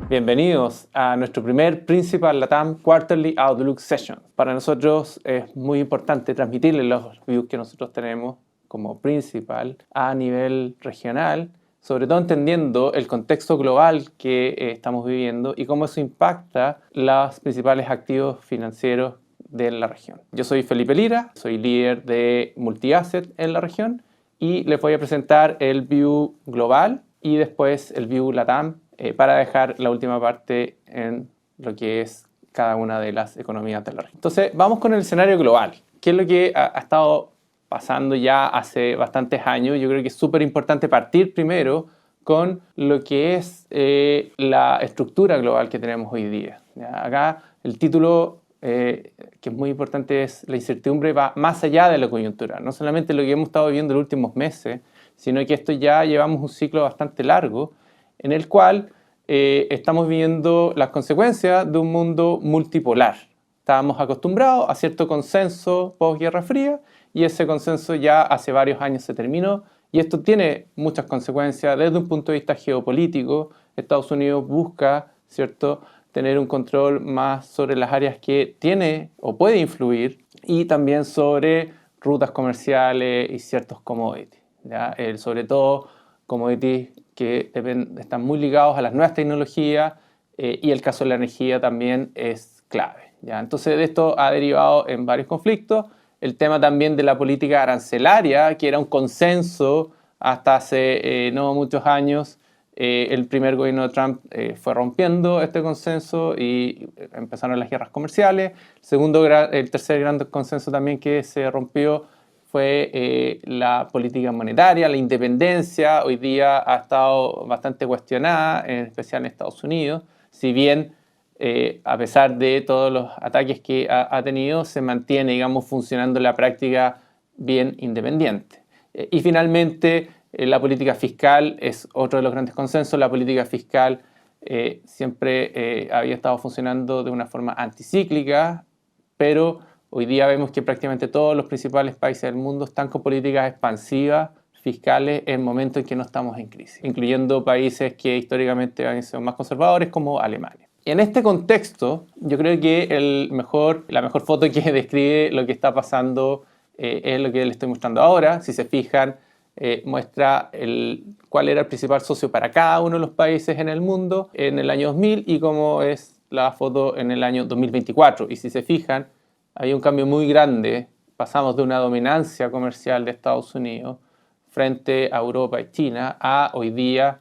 Bienvenidos a nuestro primer Principal LATAM Quarterly Outlook Session. Para nosotros es muy importante transmitirles los views que nosotros tenemos como Principal a nivel regional, sobre todo entendiendo el contexto global que estamos viviendo y cómo eso impacta los principales activos financieros de la región. Yo soy Felipe Lira, soy líder de multi-asset en la región y les voy a presentar el view global y después el view LATAM para dejar la última parte en lo que es cada una de las economías de la región. Entonces, vamos con el escenario global. ¿Qué es lo que ha estado pasando ya hace bastantes años? Yo creo que es súper importante partir primero con lo que es la estructura global que tenemos hoy día. ¿Ya? Acá el título que es muy importante es la incertidumbre va más allá de la coyuntura. No solamente lo que hemos estado viviendo en los últimos meses, sino que esto ya llevamos un ciclo bastante largo en el cual estamos viendo las consecuencias de un mundo multipolar. Estábamos acostumbrados a cierto consenso post-Guerra Fría y ese consenso ya hace varios años se terminó y esto tiene muchas consecuencias desde un punto de vista geopolítico. Estados Unidos busca, ¿cierto?, tener un control más sobre las áreas que tiene o puede influir y también sobre rutas comerciales y ciertos commodities, ¿ya? Sobre todo commodities que están muy ligados a las nuevas tecnologías y el caso de la energía también es clave, ¿ya? Entonces de esto ha derivado en varios conflictos. El tema también de la política arancelaria, que era un consenso hasta hace no muchos años. El primer gobierno de Trump fue rompiendo este consenso y empezaron las guerras comerciales. El tercer gran consenso también que se rompió fue la política monetaria, la independencia. Hoy día ha estado bastante cuestionada, en especial en Estados Unidos. Si bien, a pesar de todos los ataques que ha tenido, se mantiene, digamos, funcionando la práctica bien independiente. Y finalmente, la política fiscal es otro de los grandes consensos. La política fiscal siempre había estado funcionando de una forma anticíclica, pero hoy día vemos que prácticamente todos los principales países del mundo están con políticas expansivas fiscales en momentos en que no estamos en crisis, incluyendo países que históricamente han sido más conservadores como Alemania. En este contexto, yo creo que la mejor foto que describe lo que está pasando es lo que les estoy mostrando ahora. Si se fijan, muestra cuál era el principal socio para cada uno de los países en el mundo en el año 2000 y cómo es la foto en el año 2024. Y si se fijan, hay un cambio muy grande. Pasamos de una dominancia comercial de Estados Unidos frente a Europa y China a hoy día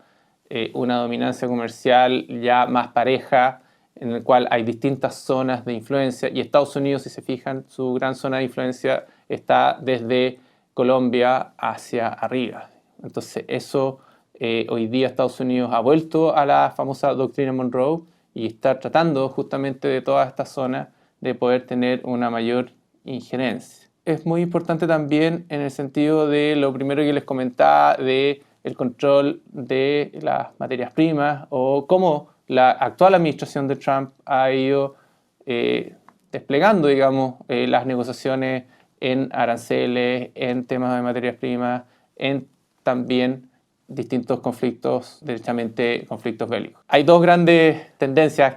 una dominancia comercial ya más pareja, en el cual hay distintas zonas de influencia. Y Estados Unidos, si se fijan, su gran zona de influencia está desde Colombia hacia arriba. Entonces eso hoy día Estados Unidos ha vuelto a la famosa doctrina Monroe y está tratando justamente de todas estas zonas de poder tener una mayor injerencia. Es muy importante también en el sentido de lo primero que les comentaba de el control de las materias primas o cómo la actual administración de Trump ha ido desplegando, digamos, las negociaciones en aranceles, en temas de materias primas, en también distintos conflictos, derechamente conflictos bélicos. Hay dos grandes tendencias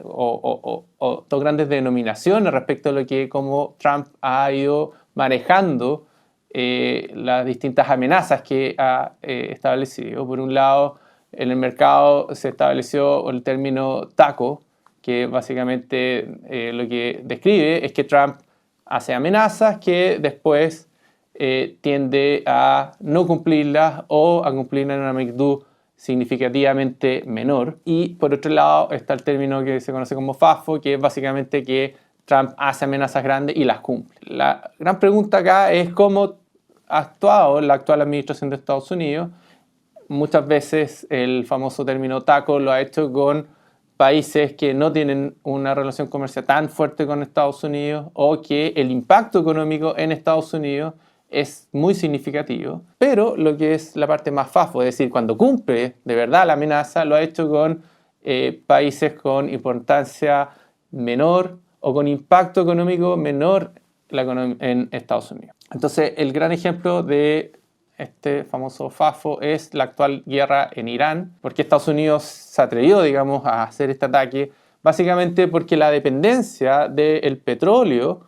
o dos grandes denominaciones respecto a cómo Trump ha ido manejando las distintas amenazas que ha establecido. Por un lado, en el mercado se estableció el término TACO, que básicamente lo que describe es que Trump hace amenazas que después tiende a no cumplirlas o a cumplirlas en una magnitud significativamente menor. Y por otro lado está el término que se conoce como FAFO, que es básicamente que Trump hace amenazas grandes y las cumple. La gran pregunta acá es cómo ha actuado la actual administración de Estados Unidos. Muchas veces el famoso término TACO lo ha hecho con países que no tienen una relación comercial tan fuerte con Estados Unidos o que el impacto económico en Estados Unidos es muy significativo, pero lo que es la parte más FAFO, es decir, cuando cumple de verdad la amenaza, lo ha hecho con países con importancia menor o con impacto económico menor en Estados Unidos. Entonces, el gran ejemplo de este famoso FAFO es la actual guerra en Irán. ¿Por qué Estados Unidos se atrevió, digamos, a hacer este ataque? Básicamente porque la dependencia del petróleo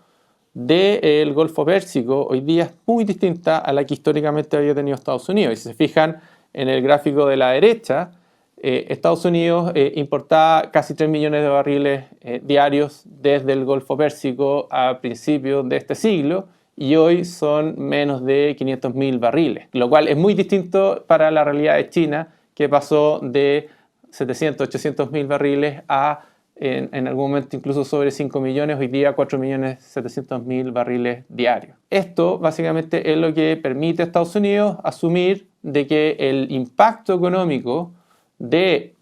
del Golfo Pérsico hoy día es muy distinta a la que históricamente había tenido Estados Unidos. Y si se fijan en el gráfico de la derecha, Estados Unidos importaba casi 3 millones de barriles diarios desde el Golfo Pérsico a principios de este siglo, y hoy son menos de 500.000 barriles, lo cual es muy distinto para la realidad de China, que pasó de 700, 800.000 barriles a en algún momento incluso sobre 5 millones, hoy día 4.700.000 barriles diarios. Esto básicamente es lo que permite a Estados Unidos asumir de que el impacto económico de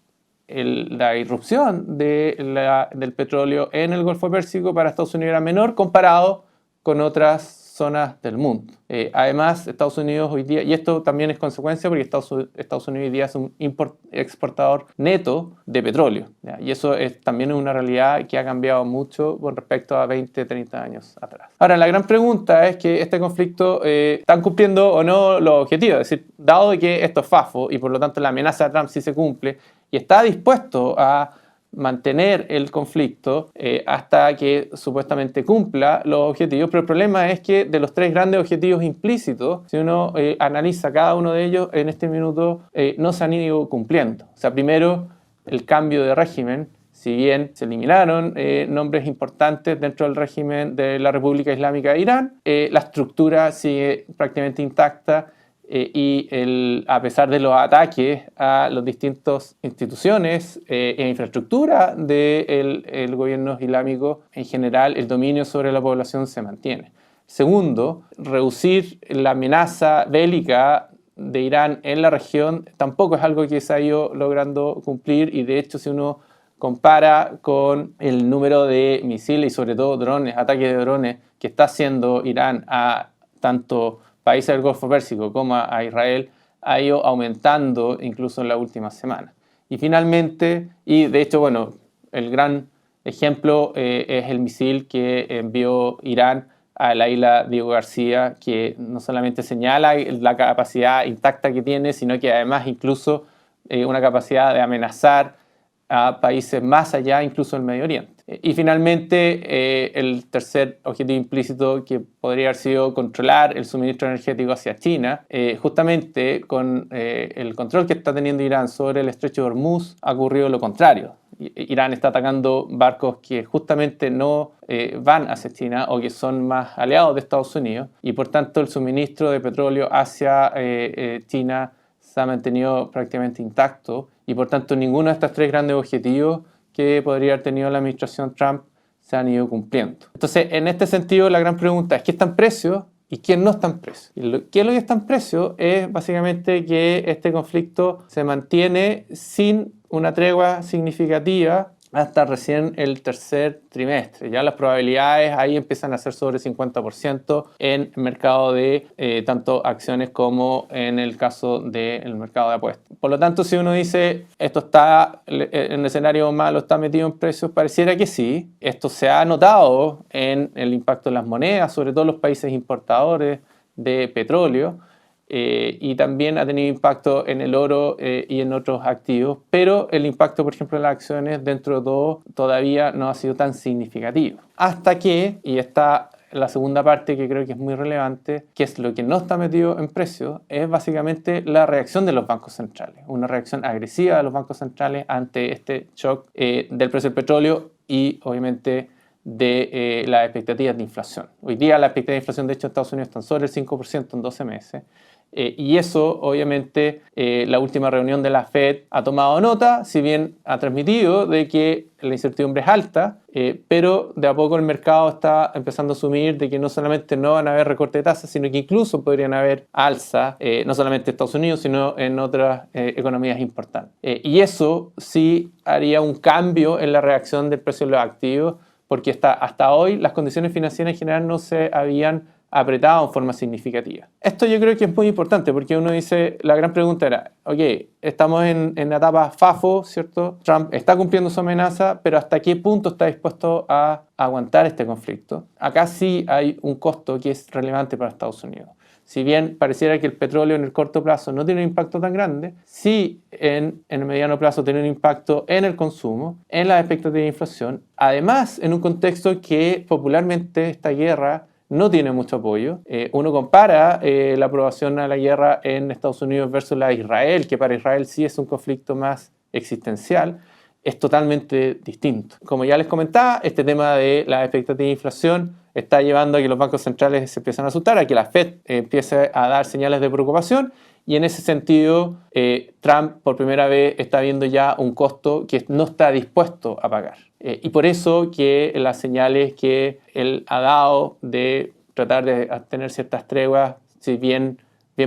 la irrupción del petróleo en el Golfo Pérsico para Estados Unidos era menor comparado con otras zonas del mundo. Además, Estados Unidos hoy día, y esto también es consecuencia porque Estados Unidos hoy día es un exportador neto de petróleo, ¿ya? Y eso también es una realidad que ha cambiado mucho con respecto a 20, 30 años atrás. Ahora, la gran pregunta es que este conflicto ¿están cumpliendo o no los objetivos? Es decir, dado de que esto es FAFO y por lo tanto la amenaza de Trump sí se cumple y está dispuesto a mantener el conflicto hasta que supuestamente cumpla los objetivos, pero el problema es que de los 3 grandes objetivos implícitos, si uno analiza cada uno de ellos, en este minuto no se han ido cumpliendo. O sea, primero, el cambio de régimen. Si bien se eliminaron nombres importantes dentro del régimen de la República Islámica de Irán, la estructura sigue prácticamente intacta. A pesar de los ataques a las distintas instituciones e infraestructura del gobierno islámico, en general el dominio sobre la población se mantiene. Segundo, reducir la amenaza bélica de Irán en la región tampoco es algo que se ha ido logrando cumplir, y de hecho si uno compara con el número de misiles y sobre todo drones, ataques de drones que está haciendo Irán a tanto países del Golfo Pérsico como a Israel, ha ido aumentando incluso en las últimas semanas. Y finalmente, y de hecho, bueno, el gran ejemplo es el misil que envió Irán a la isla Diego García, que no solamente señala la capacidad intacta que tiene, sino que además incluso una capacidad de amenazar a países más allá, incluso del Medio Oriente. Y finalmente, el tercer objetivo implícito, que podría haber sido controlar el suministro energético hacia China, justamente con el control que está teniendo Irán sobre el estrecho de Hormuz, ha ocurrido lo contrario. Irán está atacando barcos que justamente no van hacia China o que son más aliados de Estados Unidos, y por tanto el suministro de petróleo hacia China se ha mantenido prácticamente intacto, y por tanto ninguno de estos 3 grandes objetivos que podría haber tenido la administración Trump se han ido cumpliendo. Entonces, en este sentido, la gran pregunta es ¿qué está en precio y quién no está en precio? ¿Qué es lo que está en precio? Es básicamente que este conflicto se mantiene sin una tregua significativa hasta recién el tercer trimestre. Ya las probabilidades ahí empiezan a ser sobre 50% en el mercado de tanto acciones como en el caso del mercado de apuestas. Por lo tanto, si uno dice esto está en el escenario malo, está metido en precios, pareciera que sí. Esto se ha notado en el impacto de las monedas, sobre todo los países importadores de petróleo. Y también ha tenido impacto en el oro y en otros activos, pero el impacto, por ejemplo, en las acciones dentro de todo todavía no ha sido tan significativo. Hasta que, y esta la segunda parte que creo que es muy relevante, que es lo que no está metido en precio, es básicamente la reacción de los bancos centrales, una reacción agresiva de los bancos centrales ante este shock del precio del petróleo y obviamente de las expectativas de inflación. Hoy día la expectativa de inflación de hecho en Estados Unidos están sobre el 5% en 12 meses. Y eso, obviamente, la última reunión de la Fed ha tomado nota, si bien ha transmitido de que la incertidumbre es alta, pero de a poco el mercado está empezando a asumir de que no solamente no van a haber recorte de tasas, sino que incluso podrían haber alza, no solamente en Estados Unidos, sino en otras economías importantes. Y eso sí haría un cambio en la reacción del precio de los activos, porque hasta hoy las condiciones financieras en general no se habían apretado en forma significativa. Esto yo creo que es muy importante porque uno dice, la gran pregunta era, ok, estamos en la etapa FAFO, ¿cierto? Trump está cumpliendo su amenaza, pero ¿hasta qué punto está dispuesto a aguantar este conflicto? Acá sí hay un costo que es relevante para Estados Unidos. si bien pareciera que el petróleo en el corto plazo no tiene un impacto tan grande, sí en el mediano plazo tiene un impacto en el consumo, en las expectativas de inflación, además en un contexto que popularmente esta guerra no tiene mucho apoyo. Uno compara la aprobación a la guerra en Estados Unidos versus la de Israel, que para Israel sí es un conflicto más existencial, es totalmente distinto. Como ya les comentaba, este tema de la expectativa de inflación está llevando a que los bancos centrales se empiecen a asustar, a que la Fed empiece a dar señales de preocupación, y en ese sentido Trump por primera vez está viendo ya un costo que no está dispuesto a pagar. Y por eso que las señales que él ha dado de tratar de tener ciertas treguas, si bien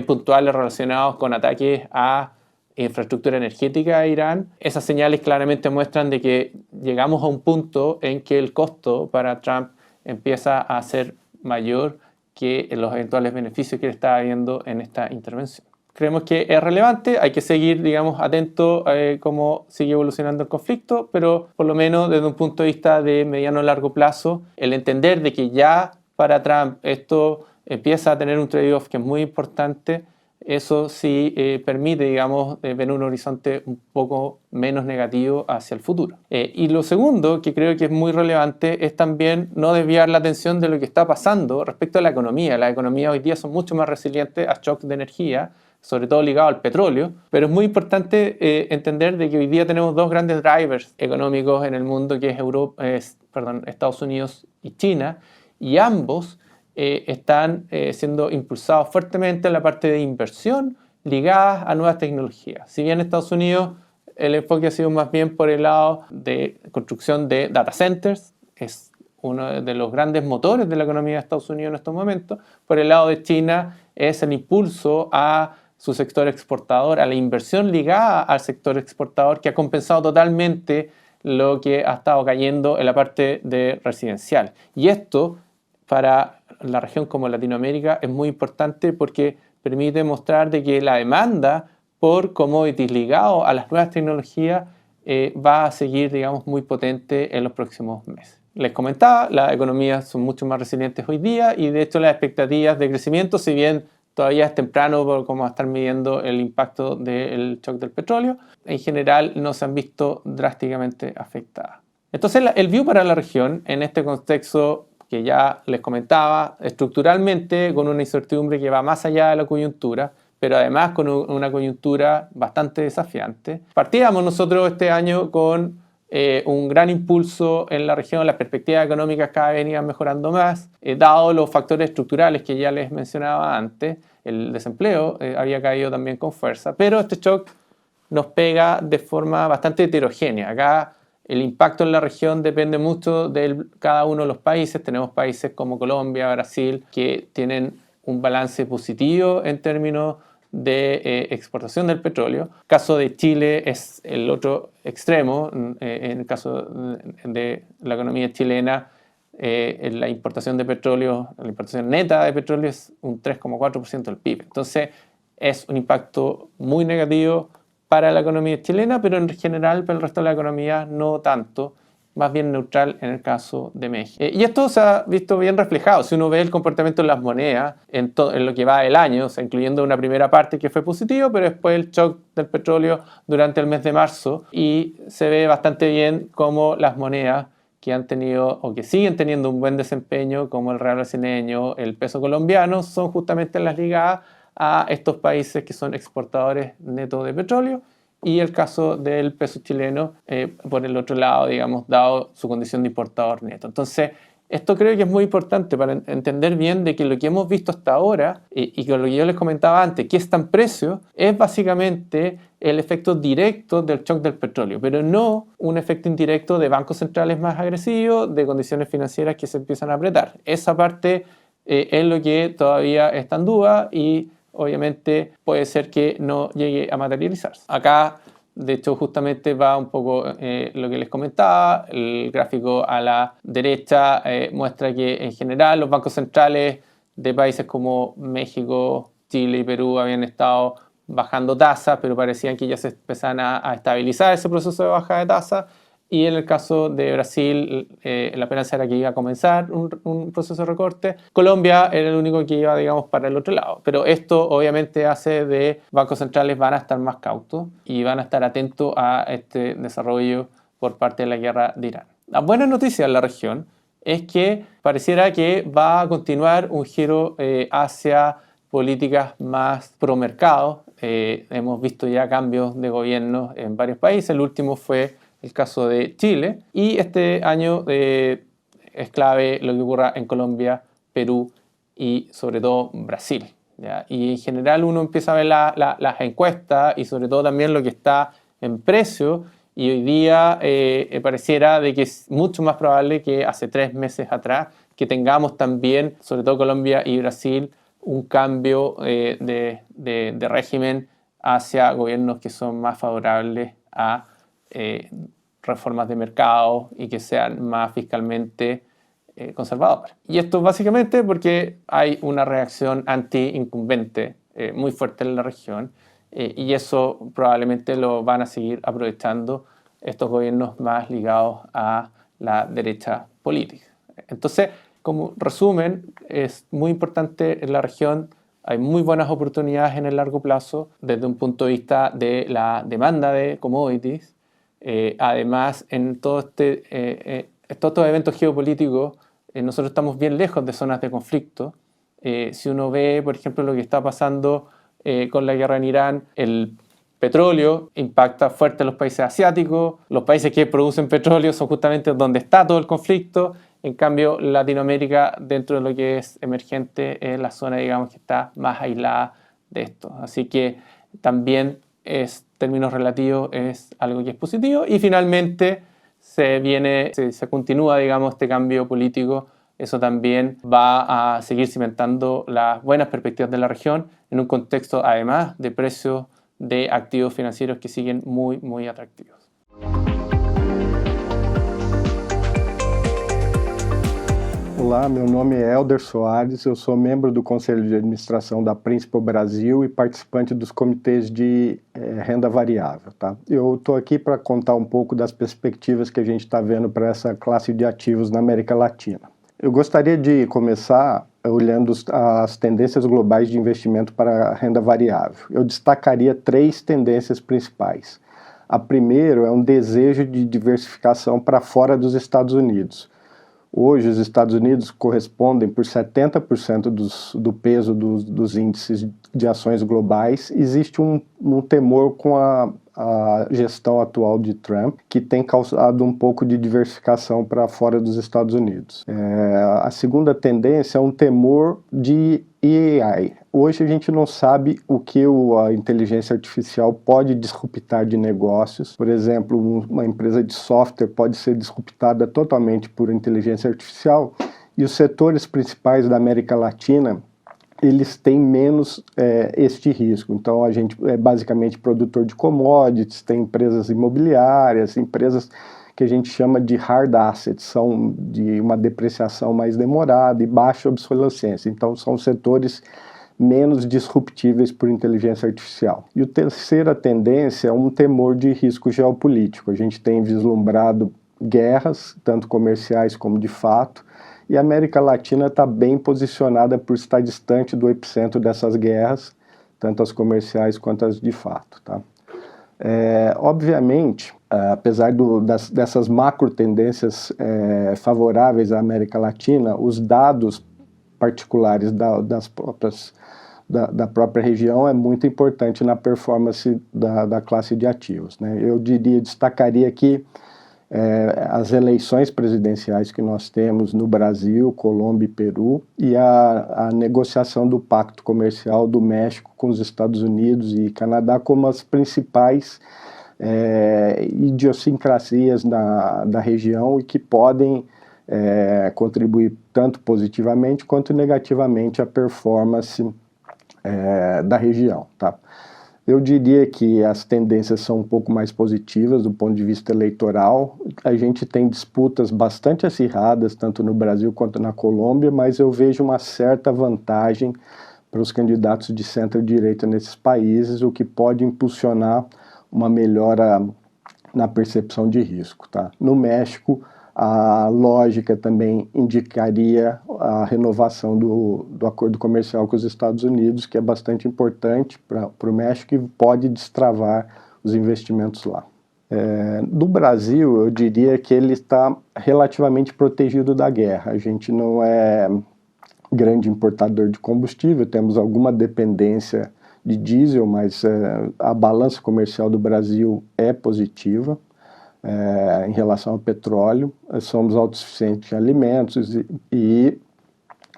puntuales relacionados con ataques a infraestructura energética de Irán, esas señales claramente muestran de que llegamos a un punto en que el costo para Trump empieza a ser mayor que los eventuales beneficios que él estaba viendo en esta intervención. Creemos que es relevante, hay que seguir, digamos, atento a cómo sigue evolucionando el conflicto, pero por lo menos desde un punto de vista de mediano a largo plazo, el entender de que ya para Trump esto empieza a tener un trade-off que es muy importante, eso sí permite, digamos, ver un horizonte un poco menos negativo hacia el futuro. Y lo segundo, que creo que es muy relevante, es también no desviar la atención de lo que está pasando respecto a la economía. Las economías hoy día son mucho más resilientes a shocks de energía, sobre todo ligado al petróleo, pero es muy importante entender de que hoy día tenemos dos grandes drivers económicos en el mundo, que es Estados Unidos y China, y ambos están siendo impulsados fuertemente en la parte de inversión ligadas a nuevas tecnologías. Si bien en Estados Unidos el enfoque ha sido más bien por el lado de construcción de data centers, es uno de los grandes motores de la economía de Estados Unidos en estos momentos, por el lado de China es el impulso a su sector exportador, a la inversión ligada al sector exportador, que ha compensado totalmente lo que ha estado cayendo en la parte de residencial. Y esto, para la región como Latinoamérica, es muy importante porque permite mostrar de que la demanda por commodities ligado a las nuevas tecnologías va a seguir, digamos, muy potente en los próximos meses. Les comentaba, las economías son mucho más resilientes hoy día y de hecho las expectativas de crecimiento, si bien todavía es temprano por cómo estar midiendo el impacto del shock del petróleo, en general no se han visto drásticamente afectadas. Entonces el view para la región en este contexto que ya les comentaba, estructuralmente con una incertidumbre que va más allá de la coyuntura, pero además con una coyuntura bastante desafiante. Partíamos nosotros este año con un gran impulso en la región, las perspectivas económicas cada vez venían mejorando más, dado los factores estructurales que ya les mencionaba antes, el desempleo había caído también con fuerza, pero este shock nos pega de forma bastante heterogénea. Acá el impacto en la región depende mucho de cada uno de los países. Tenemos países como Colombia, Brasil, que tienen un balance positivo en términos de exportación del petróleo. El caso de Chile es el otro extremo. En el caso de la economía chilena, la importación de petróleo, la importación neta de petróleo es un 3,4% del PIB. Entonces es un impacto muy negativo para la economía chilena, pero en general para el resto de la economía no tanto, más bien neutral en el caso de México. Y esto se ha visto bien reflejado. Si uno ve el comportamiento de las monedas en lo que va del año, o sea, incluyendo una primera parte que fue positivo, pero después el shock del petróleo durante el mes de marzo, y se ve bastante bien cómo las monedas que han tenido o que siguen teniendo un buen desempeño, como el real brasileño, el peso colombiano, son justamente las ligadas a estos países que son exportadores netos de petróleo, y el caso del peso chileno por el otro lado, digamos, dado su condición de importador neto. Entonces, esto creo que es muy importante para entender bien de que lo que hemos visto hasta ahora y con lo que yo les comentaba antes, que está en precio, es básicamente el efecto directo del shock del petróleo, pero no un efecto indirecto de bancos centrales más agresivos, de condiciones financieras que se empiezan a apretar. Esa parte es lo que todavía está en duda y obviamente puede ser que no llegue a materializarse. Acá, de hecho, justamente va un poco lo que les comentaba. El gráfico a la derecha muestra que en general los bancos centrales de países como México, Chile y Perú habían estado bajando tasas, pero parecían que ya se empezaban a estabilizar ese proceso de baja de tasas. y en el caso de Brasil la esperanza era que iba a comenzar un proceso de recorte. Colombia era el único que iba, digamos, para el otro lado. Pero esto obviamente hace de bancos centrales van a estar más cautos y van a estar atentos a este desarrollo por parte de la guerra de Irán. La buena noticia en la región es que pareciera que va a continuar un giro hacia políticas más pro mercado. Hemos visto ya cambios de gobierno en varios países. El último fue el caso de Chile, y este año es clave lo que ocurra en Colombia, Perú y sobre todo Brasil, ¿ya? Y en general uno empieza a ver las encuestas y sobre todo también lo que está en precio, y hoy día pareciera de que es mucho más probable que hace 3 meses atrás que tengamos también, sobre todo Colombia y Brasil, un cambio de régimen hacia gobiernos que son más favorables a reformas de mercado y que sean más fiscalmente conservadoras. Y esto básicamente porque hay una reacción anti-incumbente muy fuerte en la región, y eso probablemente lo van a seguir aprovechando estos gobiernos más ligados a la derecha política. Entonces, como resumen, es muy importante en la región. Hay muy buenas oportunidades en el largo plazo desde un punto de vista de la demanda de commodities. Además, en todos estos eventos geopolíticos, nosotros estamos bien lejos de zonas de conflicto. Si uno ve, por ejemplo, lo que está pasando con la guerra en Irán, el petróleo impacta fuerte a los países asiáticos. Los países que producen petróleo son justamente donde está todo el conflicto. En cambio, Latinoamérica, dentro de lo que es emergente, es la zona, digamos, que está más aislada de esto. Así que también términos relativos, es algo que es positivo. Y finalmente se continúa, digamos, este cambio político. Eso también va a seguir cimentando las buenas perspectivas de la región en un contexto, además, de precios de activos financieros que siguen muy, muy atractivos. Olá, meu nome é Helder Soares, eu sou membro do Conselho de Administração da Principal Brasil e participante dos comitês de renda variável. Tá? Eu estou aqui para contar um pouco das perspectivas que a gente está vendo para essa classe de ativos na América Latina. Eu gostaria de começar olhando as tendências globais de investimento para a renda variável. Eu destacaria 3 tendências principais. A primeira é um desejo de diversificação para fora dos Estados Unidos. Hoje, os Estados Unidos correspondem por 70% do peso dos índices de ações globais. Existe um temor com a gestão atual de Trump, que tem causado um pouco de diversificação para fora dos Estados Unidos. A segunda tendência é um temor de AI. Hoje a gente não sabe o que a inteligência artificial pode disruptar de negócios. Por exemplo, uma empresa de software pode ser disruptada totalmente por inteligência artificial, e os setores principais da América Latina, eles têm menos este risco. Então a gente é basicamente produtor de commodities, tem empresas imobiliárias, empresas que a gente chama de hard assets, são de uma depreciação mais demorada e baixa obsolescência. Então são setores menos disruptíveis por inteligência artificial. E a terceira tendência é um temor de risco geopolítico. A gente tem vislumbrado guerras, tanto comerciais como de fato, e a América Latina está bem posicionada por estar distante do epicentro dessas guerras, tanto as comerciais quanto as de fato. Tá? Obviamente, apesar dessas macro tendências favoráveis à América Latina, os dados particulares da própria região é muito importante na performance da classe de ativos, né? Eu destacaria aqui as eleições presidenciais que nós temos no Brasil, Colômbia e Peru, e a negociação do pacto comercial do México com os Estados Unidos e Canadá como as principais idiosincrasias da região e que podem contribuir tanto positivamente quanto negativamente à performance da região. Tá? Eu diria que as tendências são um pouco mais positivas do ponto de vista eleitoral. A gente tem disputas bastante acirradas, tanto no Brasil quanto na Colômbia, mas eu vejo uma certa vantagem para os candidatos de centro-direita nesses países, o que pode impulsionar uma melhora na percepção de risco, tá? No México, a lógica também indicaria a renovação do acordo comercial com os Estados Unidos, que é bastante importante para o México e pode destravar os investimentos lá. Do Brasil, eu diria que ele está relativamente protegido da guerra. A gente não é grande importador de combustível, temos alguma dependência de diesel, mas a balança comercial do Brasil é positiva em relação ao petróleo. Somos autossuficientes em alimentos e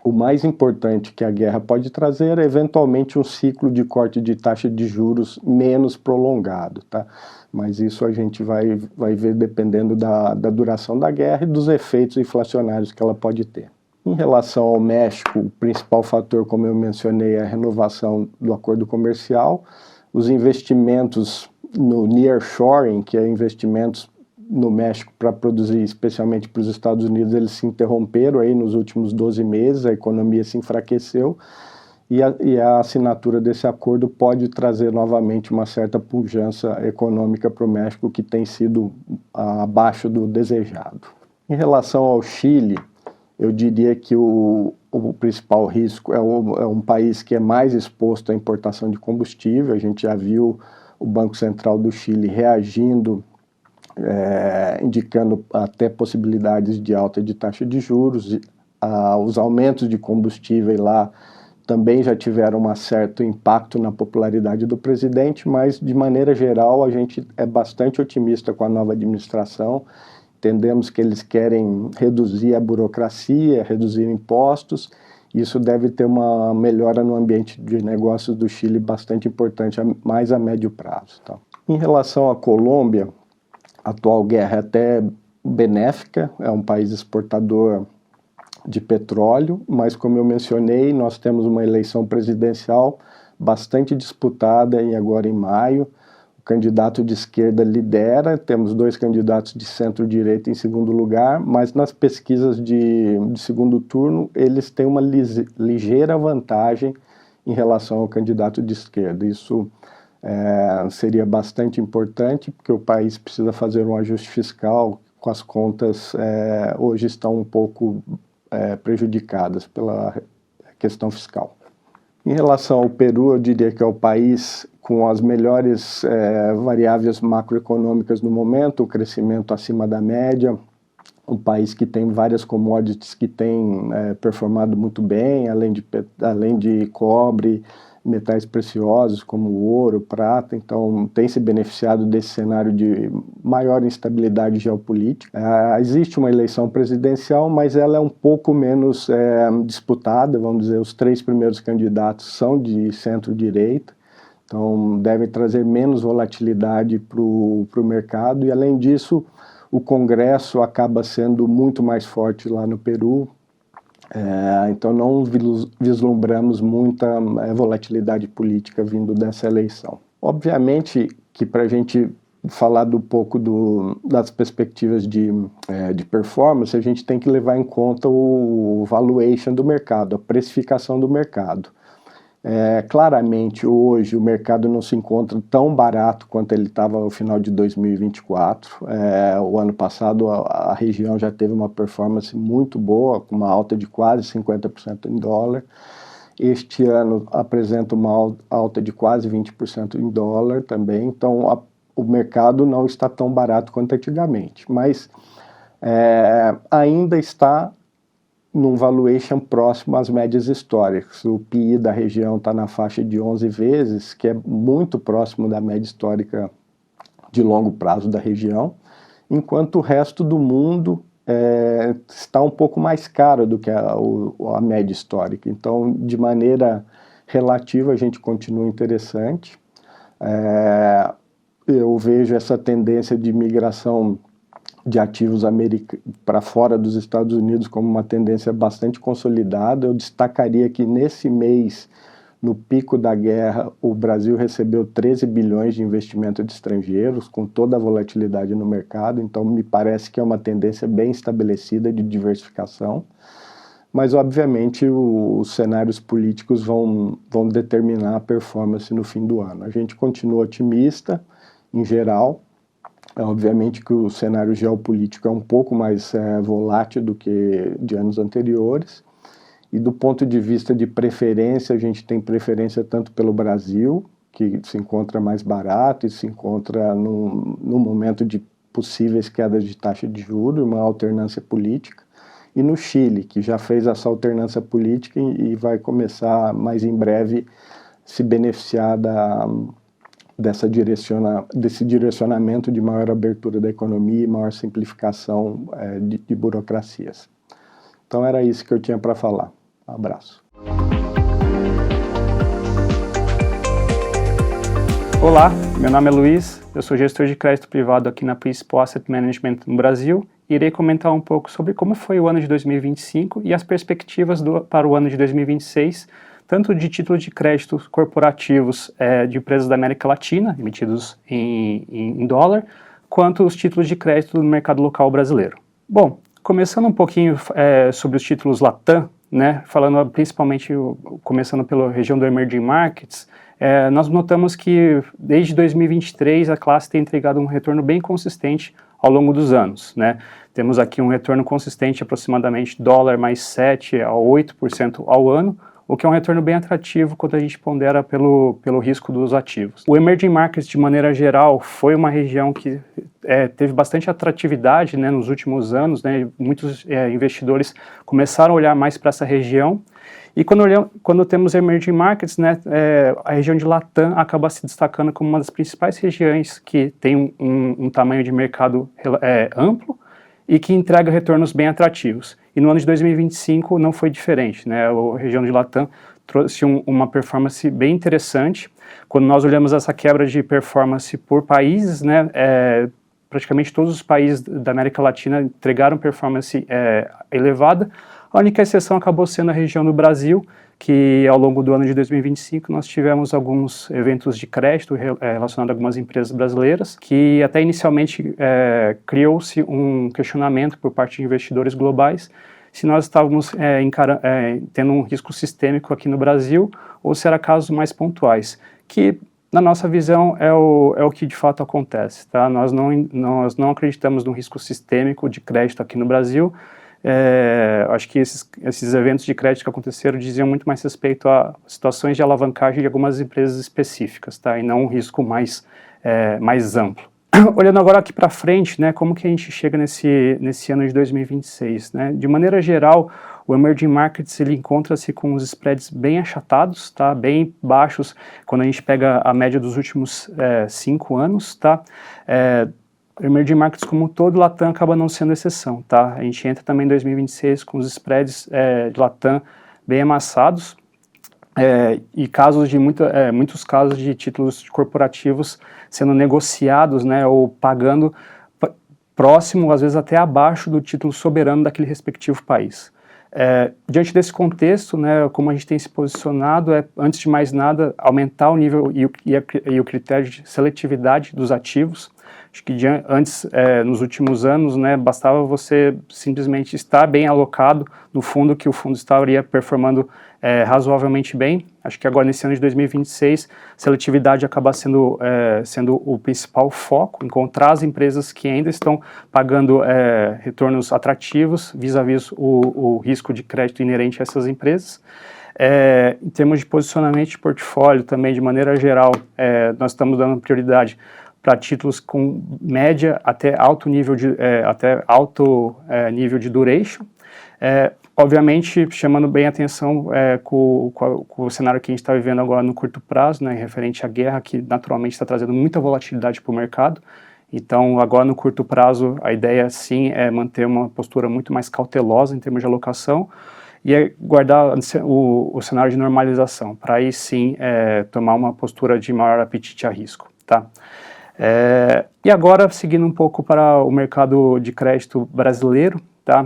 o mais importante que a guerra pode trazer é eventualmente um ciclo de corte de taxa de juros menos prolongado, tá? Mas isso a gente vai ver dependendo da duração da guerra e dos efeitos inflacionários que ela pode ter. Em relação ao México, o principal fator, como eu mencionei, é a renovação do acordo comercial. Os investimentos no nearshoring, que é investimentos no México para produzir especialmente para os Estados Unidos, eles se interromperam aí nos últimos 12 meses, a economia se enfraqueceu e a assinatura desse acordo pode trazer novamente uma certa pujança econômica para o México que tem sido abaixo do desejado. Em relação ao Chile, eu diria que o principal risco é um país que é mais exposto à importação de combustível. A gente já viu o Banco Central do Chile reagindo, indicando até possibilidades de alta de taxa de juros. Os aumentos de combustível lá também já tiveram um certo impacto na popularidade do presidente, mas de maneira geral a gente é bastante otimista com a nova administração. Entendemos que eles querem reduzir a burocracia, reduzir impostos. Isso deve ter uma melhora no ambiente de negócios do Chile bastante importante, mais a médio prazo, tá? Em relação à Colômbia, a atual guerra é até benéfica, é um país exportador de petróleo, mas como eu mencionei, nós temos uma eleição presidencial bastante disputada agora em maio. O candidato de esquerda lidera, temos 2 candidatos de centro-direita em segundo lugar, mas nas pesquisas de segundo turno eles têm uma ligeira vantagem em relação ao candidato de esquerda. Isso seria bastante importante, porque o país precisa fazer um ajuste fiscal, com as contas hoje estão um pouco prejudicadas pela questão fiscal. Em relação ao Peru, eu diria que é o país com as melhores variáveis macroeconômicas no momento, o crescimento acima da média, um país que tem várias commodities que têm performado muito bem, além de cobre, metais preciosos como o ouro, prata, então tem se beneficiado desse cenário de maior instabilidade geopolítica. Existe uma eleição presidencial, mas ela é um pouco menos disputada, vamos dizer, os 3 primeiros candidatos são de centro-direita, então devem trazer menos volatilidade para o mercado e, além disso, o Congresso acaba sendo muito mais forte lá no Peru. Então não vislumbramos muita volatilidade política vindo dessa eleição. Obviamente que para a gente falar um pouco das perspectivas de performance, a gente tem que levar em conta o valuation do mercado, a precificação do mercado. Claramente hoje o mercado não se encontra tão barato quanto ele estava no final de 2024. O ano passado a região já teve uma performance muito boa, com uma alta de quase 50% em dólar. Este ano apresenta uma alta de quase 20% em dólar também, então o mercado não está tão barato quanto antigamente, mas ainda está num valuation próximo às médias históricas. O PI da região está na faixa de 11 vezes, que é muito próximo da média histórica de longo prazo da região, enquanto o resto do mundo está um pouco mais caro do que a média histórica. Então, de maneira relativa, a gente continua interessante. Eu vejo essa tendência de migração de ativos para fora dos Estados Unidos como uma tendência bastante consolidada. Eu destacaria que nesse mês, no pico da guerra, o Brasil recebeu 13 bilhões de investimento de estrangeiros, com toda a volatilidade no mercado, então me parece que é uma tendência bem estabelecida de diversificação, mas obviamente os cenários políticos vão determinar a performance no fim do ano. A gente continua otimista, em geral. Obviamente que o cenário geopolítico é um pouco mais volátil do que de anos anteriores, e do ponto de vista de preferência, a gente tem preferência tanto pelo Brasil, que se encontra mais barato e se encontra num momento de possíveis quedas de taxa de juros, uma alternância política, e no Chile, que já fez essa alternância política e vai começar mais em breve se beneficiar desse direcionamento de maior abertura da economia e maior simplificação de burocracias. Então era isso que eu tinha para falar. Um abraço. Olá, meu nome é Luiz, eu sou gestor de crédito privado aqui na Principal Asset Management no Brasil e irei comentar um pouco sobre como foi o ano de 2025 e as perspectivas para o ano de 2026, tanto de títulos de crédito corporativos de empresas da América Latina, emitidos em dólar, quanto os títulos de crédito do mercado local brasileiro. Bom, começando um pouquinho sobre os títulos Latam, né, falando principalmente, começando pela região do Emerging Markets, nós notamos que desde 2023 a classe tem entregado um retorno bem consistente ao longo dos anos, né? Temos aqui um retorno consistente aproximadamente dólar mais 7 a 8% ao ano, o que é um retorno bem atrativo quando a gente pondera pelo risco dos ativos. O Emerging Markets, de maneira geral, foi uma região que teve bastante atratividade, né, nos últimos anos, né? Muitos investidores começaram a olhar mais para essa região. E quando temos Emerging Markets, né, a região de Latam acaba se destacando como uma das principais regiões que tem um tamanho de mercado amplo e que entrega retornos bem atrativos. E no ano de 2025 não foi diferente, né? A região de Latam trouxe uma performance bem interessante. Quando nós olhamos essa quebra de performance por países, né, praticamente todos os países da América Latina entregaram performance elevada. A única exceção acabou sendo a região do Brasil, que ao longo do ano de 2025 nós tivemos alguns eventos de crédito relacionados a algumas empresas brasileiras, que até inicialmente criou-se um questionamento por parte de investidores globais se nós estávamos tendo um risco sistêmico aqui no Brasil ou se era casos mais pontuais, que na nossa visão é o que de fato acontece, tá? Nós não acreditamos no risco sistêmico de crédito aqui no Brasil. Acho que esses eventos de crédito que aconteceram diziam muito mais respeito a situações de alavancagem de algumas empresas específicas, tá? E não um risco mais amplo. Olhando agora aqui para frente, né, como que a gente chega nesse ano de 2026, né? De maneira geral, o Emerging Markets ele encontra-se com os spreads bem achatados, tá? Bem baixos quando a gente pega a média dos últimos 5 anos, tá? Emerging Markets como um todo, Latam acaba não sendo exceção, tá? A gente entra também em 2026 com os spreads de Latam bem amassados e muitos casos de títulos corporativos sendo negociados, né, ou pagando próximo, às vezes até abaixo do título soberano daquele respectivo país. Diante desse contexto, né, como a gente tem se posicionado, antes de mais nada, aumentar o nível e o critério de seletividade dos ativos. Acho que antes, nos últimos anos, né, bastava você simplesmente estar bem alocado no fundo, que o fundo estaria performando razoavelmente bem. Acho que agora, nesse ano de 2026, seletividade acaba sendo o principal foco, encontrar as empresas que ainda estão pagando retornos atrativos vis-à-vis o risco de crédito inerente a essas empresas. Em termos de posicionamento de portfólio, também, de maneira geral, nós estamos dando prioridade para títulos com média até alto nível de duration, obviamente chamando bem a atenção com o cenário que a gente está vivendo agora no curto prazo, né, referente à guerra, que naturalmente está trazendo muita volatilidade para o mercado. Então, agora no curto prazo, a ideia sim é manter uma postura muito mais cautelosa em termos de alocação e guardar o cenário de normalização, para aí sim tomar uma postura de maior apetite a risco, tá? E agora, seguindo um pouco para o mercado de crédito brasileiro, tá?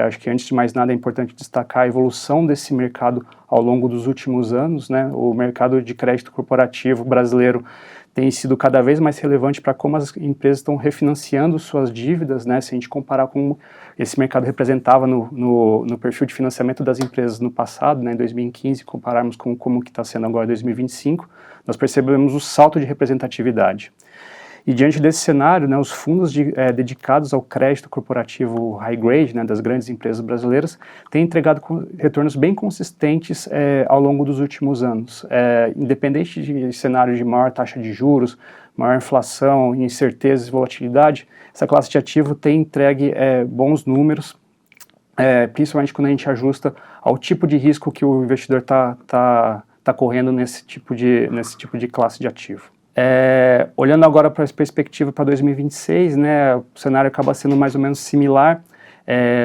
Acho que antes de mais nada é importante destacar a evolução desse mercado ao longo dos últimos anos, né? O mercado de crédito corporativo brasileiro tem sido cada vez mais relevante para como as empresas estão refinanciando suas dívidas, né? Se a gente comparar com esse mercado representava no perfil de financiamento das empresas no passado, né, em 2015, compararmos com como que está sendo agora em 2025, nós percebemos o salto de representatividade. E diante desse cenário, né, os fundos dedicados ao crédito corporativo high grade, né, das grandes empresas brasileiras, têm entregado retornos bem consistentes ao longo dos últimos anos. Independente de cenário de maior taxa de juros, maior inflação, incertezas e volatilidade, essa classe de ativo tem entregue bons números, principalmente quando a gente ajusta ao tipo de risco que o investidor está correndo nesse tipo de classe de ativo. Olhando agora para a perspectiva para 2026, né, o cenário acaba sendo mais ou menos similar.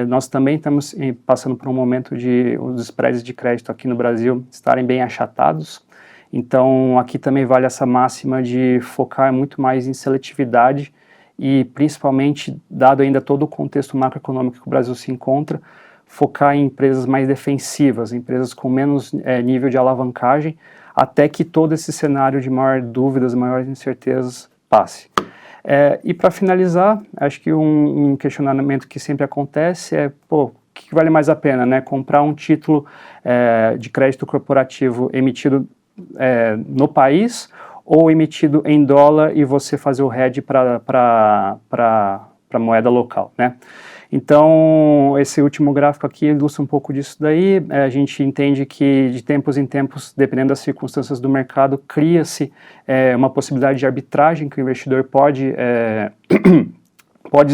Nós também estamos passando por um momento de os spreads de crédito aqui no Brasil estarem bem achatados. Então, aqui também vale essa máxima de focar muito mais em seletividade e, principalmente, dado ainda todo o contexto macroeconômico que o Brasil se encontra, focar em empresas mais defensivas, empresas com menos nível de alavancagem, até que todo esse cenário de maior dúvidas, maiores incertezas passe. E para finalizar, acho que um questionamento que sempre acontece o que vale mais a pena, né? Comprar um título de crédito corporativo emitido no país ou emitido em dólar e você fazer o hedge para a moeda local, né? Então, esse último gráfico aqui ilustra um pouco disso daí. A gente entende que de tempos em tempos, dependendo das circunstâncias do mercado, cria-se uma possibilidade de arbitragem que o investidor pode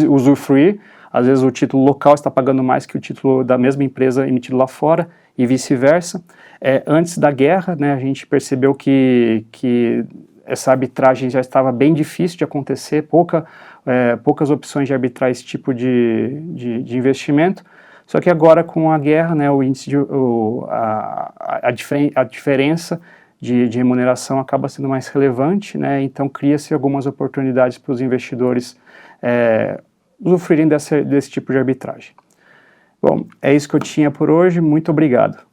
usufruir. Às vezes o título local está pagando mais que o título da mesma empresa emitido lá fora e vice-versa. Antes da guerra, né, a gente percebeu que essa arbitragem já estava bem difícil de acontecer, poucas opções de arbitrar esse tipo de investimento, só que agora com a guerra, né, o índice a diferença de remuneração acaba sendo mais relevante, né, então cria-se algumas oportunidades para os investidores usufruírem desse tipo de arbitragem. Bom, é isso que eu tinha por hoje, muito obrigado.